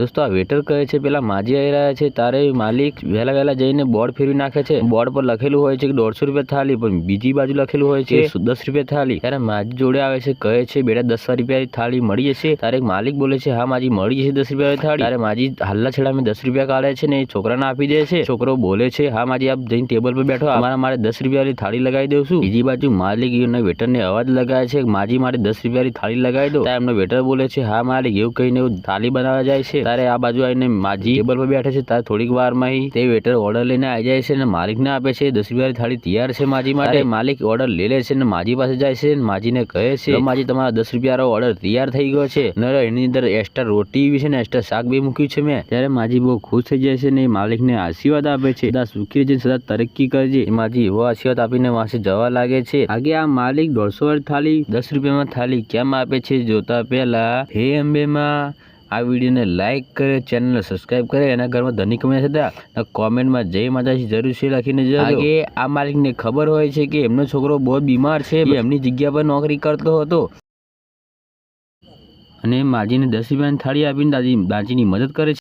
દોસ્તો આ વેટર કહે છે પેલા માજી આવી રહ્યા છે તારે માલિક વહેલા જઈને બોર્ડ ફેરવી નાખે છે। બોર્ડ પર લખેલું હોય છે કે 150 રૂપિયા થાળી, પણ બીજી બાજુ લખેલું હોય છે 10 રૂપિયા થાળી। ત્યારે માજી જોડે આવે છે, કહે છે બેટા 10 રૂપિયાની થાળી મળી જશે? તારે માલિક બોલે છે હા માજી મળી જશે 10 રૂપિયાની થાળી। ત્યારે માજી હાલના છેડામાં 10 રૂપિયા કાઢે છે ને એ છોકરાને આપી દે છે। છોકરો બોલે છે હા માજી આપ જઈને ટેબલ પર બેઠો, અમારા મારે 10 રૂપિયાની થાળી લગાવી દઉં છું। બીજી બાજુ માલિક એના વેટરને અવાજ લગાવે છે માજી મારે 10 રૂપિયાની થાળી લગાવી દો। ત્યારે એમનો વેટર બોલે છે હા માલિક એવું કહીને થાળી બનાવવા જાય છે। ત્યારે આ બાજુ આવીને માજી ટેબલ પર બેઠે છે। ત્યારે થોડીક વારમાં તે વેટર ઓર્ડર લઈને આવી જાય છે અને માલિકને આપે છે 10 રૂપિયાની થાળી તૈયાર છે માજી માટે। માલિક ઓર્ડર લઈ લે છે અને માજી પાસે જાય છે, માજીને કહે છે માજી તમારા 10 રૂપિયાનો ઓર્ડર તૈયાર થઈ ગયો છે ને એની અંદર એક્સ્ટ્રા રોટી બી છે ને એક્સ્ટ્રા શાક બી મૂક્યું છે મેં। ત્યારે માજી બહુ ખુશ થઈ જાય છે ને માલિકને આશીર્વાદ આપે છે, સદા સુખી રહેજે, સદા તરક્કી કરજે। માજી એવો આશીર્વાદ આપીને વાંસે જવા લાગે છે। આગે આ માલિક 150 વાળી થાળી 10 રૂપિયામાં થાળી કેમ આપે છે જોતા પહેલા હે અંબે માં આ વિડીયોને લાઈક કરે, ચેનલને સબસ્ક્રાઇબ કરે, એના ઘરમાં ધનિક હતા કોમેન્ટમાં જય માતાજી જરૂર છે લખીને જજો। આગે આ માલિકને ખબર હોય છે કે એમનો છોકરો બહુ બીમાર છે, એમની જગ્યા પર નોકરી કરતો હતો અને માજીને 10 રૂપિયાની થાળી આપીને દાદીની મદદ કરે છે।